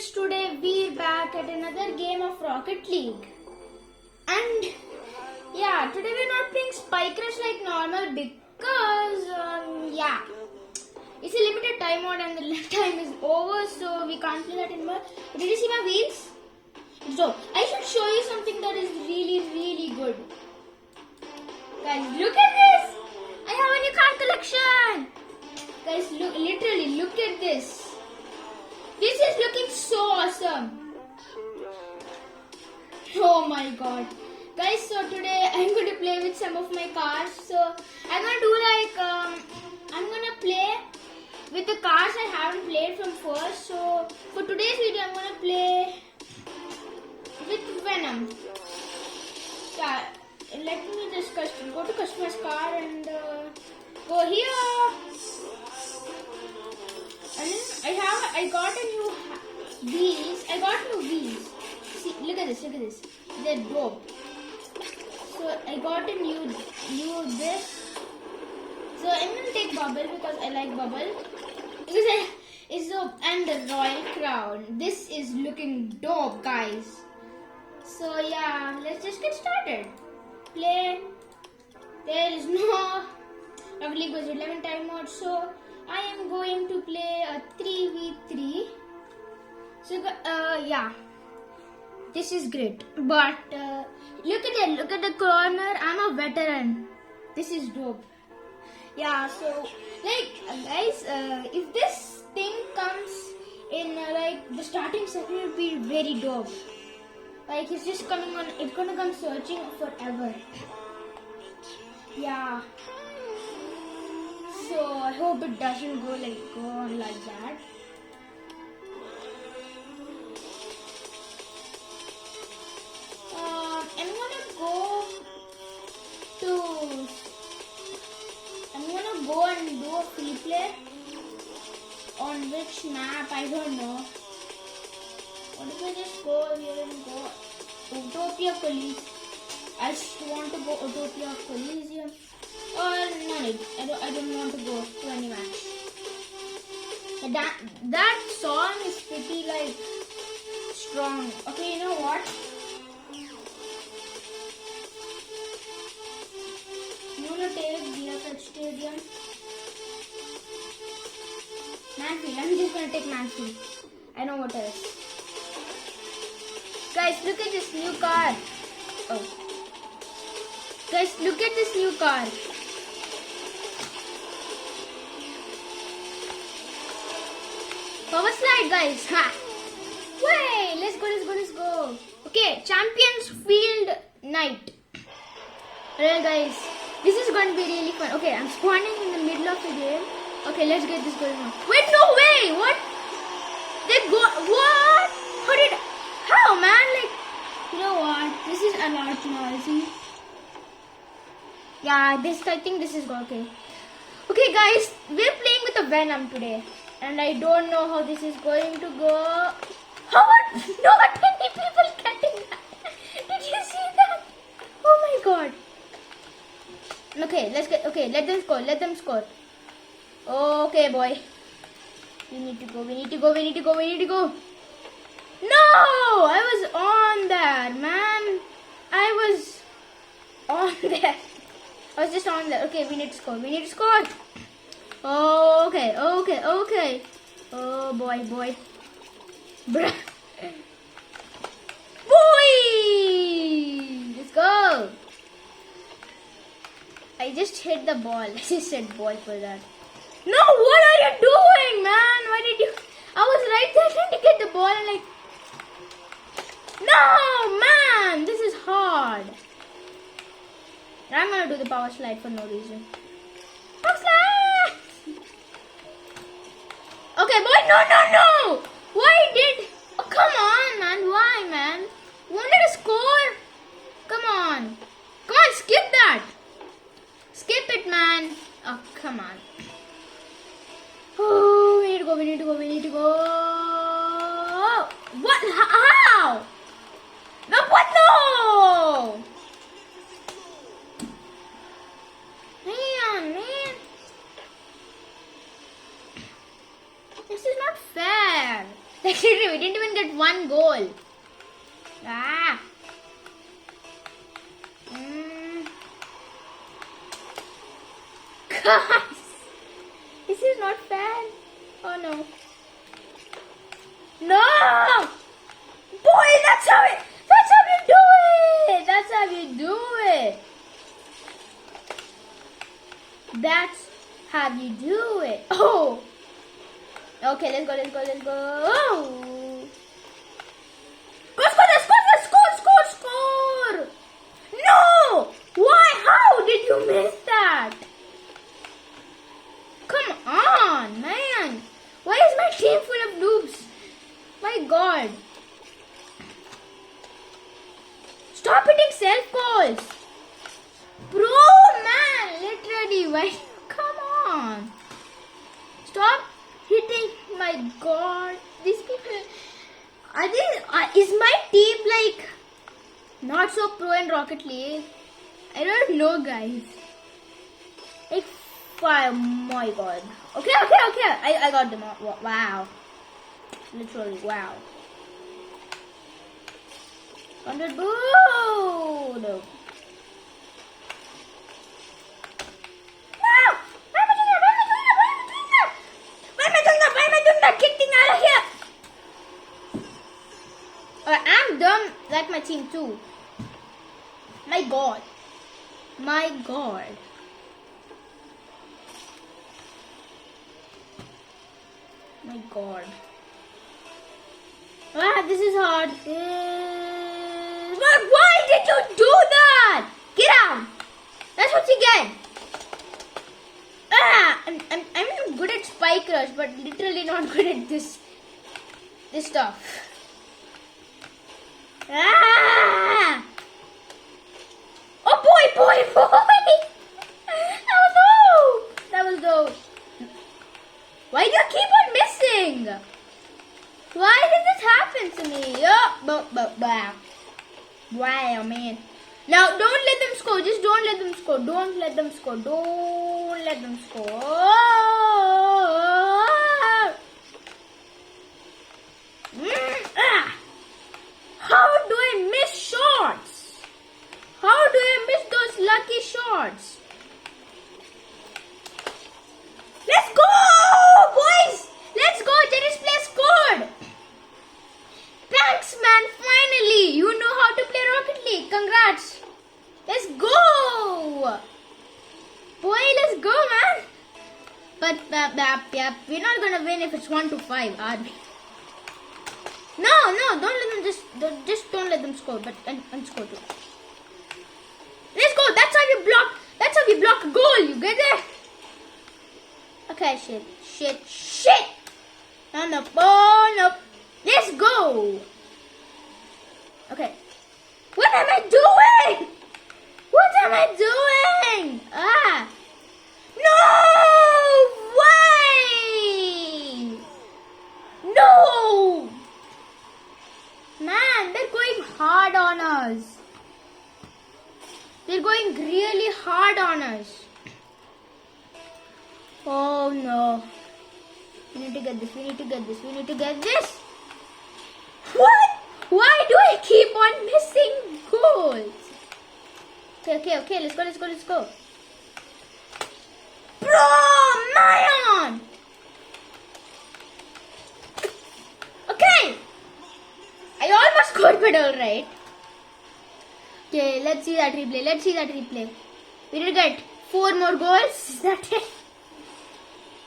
friends, today we're back at another game of Rocket League. And yeah, today we're not playing Spike Rush like normal because it's a limited time mode and the time is over, so we can't play that anymore. But did you see my wheels? So I should show you something that is really good. Guys, look at this! I have a new card collection! Guys, look, literally look at this. This is looking so awesome. Oh my god. Guys, so today I'm going to play with some of my cars. So I'm going to do I'm going to play with the cars I haven't played from first. So for today's video, I'm going to play with Venom. Yeah, let me just go to customer's car and go here. And I got a new wheels. I got new wheels. See, look at this. They're dope. So I got a new this. So I'm gonna take Bubble because I like Bubble. And the Royal Crown. This is looking dope, guys. So yeah, let's just get started. Play. There is no Rocket League was 11 time mode, so I am going to play a 3v3. So yeah, this is great. But look at the corner. I'm a veteran. This is dope. Yeah. So guys, if this thing comes in the starting second, it will be very dope. Like it's just coming on. It's gonna come searching forever. Yeah. So I hope it doesn't go on like that. I'm gonna go and do a free play. On which map? I don't know. What if I just go here and go Utopia Police? I just want to go Utopia Coliseum. Or no need. I don't want to go to any match. That song is pretty strong. Okay, you know what? I'm gonna take DFH Stadium. Manfield. I'm just gonna take Manfield. I know what else. Guys, look at this new car. Oh. Guys, look at this new car. Power slide, guys. Ha! Way! Let's go. Okay, Champions Field Night. Alright, guys. This is going to be really fun. Okay, I'm spawning in the middle of the game. Okay, let's get this going on. Wait, no way! What? What? How, man? You know what? This is a lot noisy. Yeah, I think this is okay. Okay, guys, we're playing with a Venom today. And I don't know how this is going to go. Not many people getting that. Did you see that? Oh my god. Okay, let them score. Okay, boy. We need to go. No! I was on there, man. I was just on there. Okay, we need to score. Oh, okay. Oh, boy. Bruh. Boy! Let's go. I just hit the ball. I just said boy for that. No, what are you doing, man? I was right there trying to get the ball and no, man, this is hard. I'm gonna do the power slide for no reason. Power slide! Okay, boy, no! Oh, come on, man. Why, man? You wanted to score? Come on, skip that. Skip it, man. Oh, come on. Oh, we need to go. What? How? No, what? No! Man. This is not fair. we didn't even get one goal. Ah. Guys, this is not fair. Oh no. No! Boy, that's how you do it! That's how you do it! That's how you do it. Oh! Okay, let's go. Oh! Score! No! Why? How did you miss that? Come on, man. Why is my team full of noobs? My God. Stop hitting self-goals. Bro, man. Literally. Why? Come on. Stop hitting. My God. These people. Is my team like not so pro in Rocket League? I don't know, guys. Like, oh my God. Okay. I got them. Wow. Literally, wow. 100 boo! No. Wow! Why am I doing that? Get thing out of here! I'm dumb like my team too. My God. This is hard. But why did you do that? Get out. That's what you get. I'm good at spike rush, but literally not good at this stuff. Oh boy. That was dope. Why do you keep on missing? Why did this happen to me? Wow, man. Now, don't let them score. Just don't let them score. Don't let them score. How do I miss shots? How do I miss those lucky shots? Let's go, boys! Let's go! Jetirsplays scored! Thanks, man! Finally! You know how to play Rocket League. Congrats! Let's go! Boy, let's go, man! But, we're not gonna win if it's 1-5, are we? No, don't let them don't let them score, but and score too. Let's go! That's how we block a goal, you get it? Okay, shit. No. Oh, no. Let's go. Okay. What am I doing? No way! No! Man, they're going hard on us. They're going really hard on us. Oh no. We need to get this. What? Why do I keep on missing goals? Okay. Let's go. Bro, Mayan! Okay. I almost scored, but alright. Okay, let's see that replay. We need to get 4 more goals. Is that it?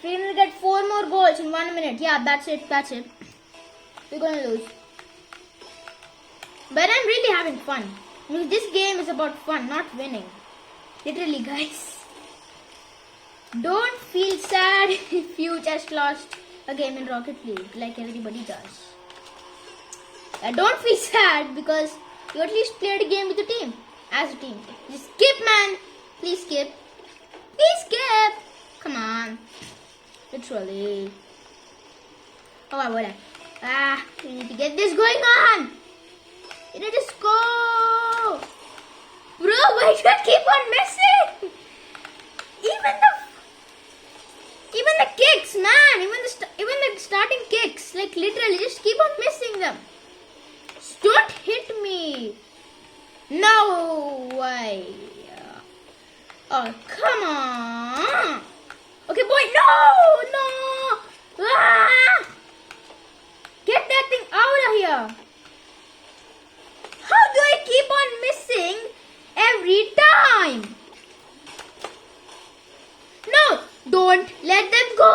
We're going to get 4 more goals in 1 minute. Yeah, that's it. We're going to lose. But I'm really having fun. I mean, this game is about fun, not winning. Literally, guys. Don't feel sad if you just lost a game in Rocket League like everybody does. Don't feel sad because you at least played a game with a team. As a team. Just skip, man. Please skip. Come on. Literally. Oh, whatever. We need to get this going on. We need to score. Bro, why do I keep on missing? Even the kicks, man. Even the starting kicks. Like literally, just keep on missing them. Don't hit me. No way. Oh, come on. Okay, boy. No. Ah! Get that thing out of here. How do I keep on missing every time? No, don't let them go.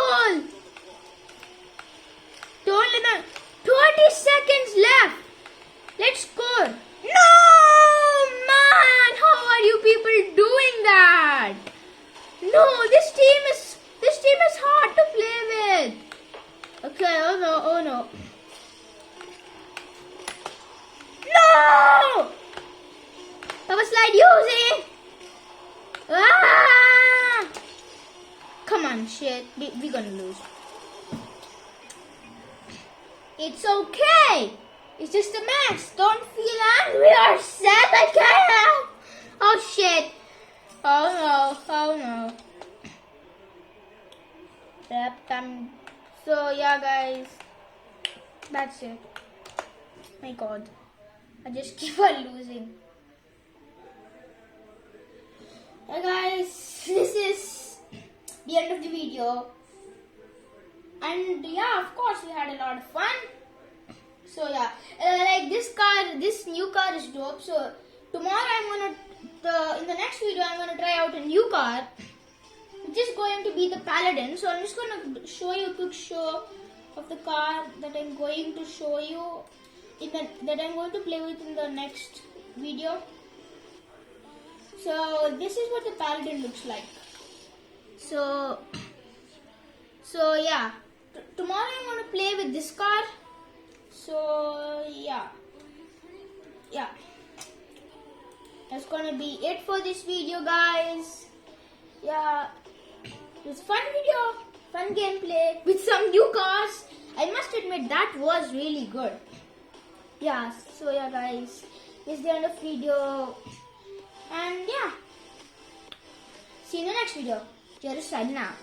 Don't let them. 20 seconds left. Let's score. No, man. How are you people doing that? No, this team is hard to play with. Okay, oh no. No! Power slide using. Ah! Come on, shit. We're gonna lose. It's okay. It's just a match. Don't feel angry or sad like I am. Oh shit. Oh no. Yep, so yeah guys. That's it. My god. I just keep on losing. Hey guys, this is the end of the video. And yeah, of course we had a lot of fun. So yeah, like this new car is dope. So tomorrow in the next video I'm gonna try out a new car, which is going to be the Paladin. So I'm just gonna show you a quick show of the car that I'm going to show you that I'm going to play with in the next video. So this is what the Paladin looks like. So yeah, tomorrow I'm going to play with this car. So yeah, that's going to be it for this video guys. Yeah, it was a fun video, fun gameplay with some new cars. I must admit that was really good. Yeah, so yeah guys, this is the end of the video. And yeah, see you in the next video. Just signing out.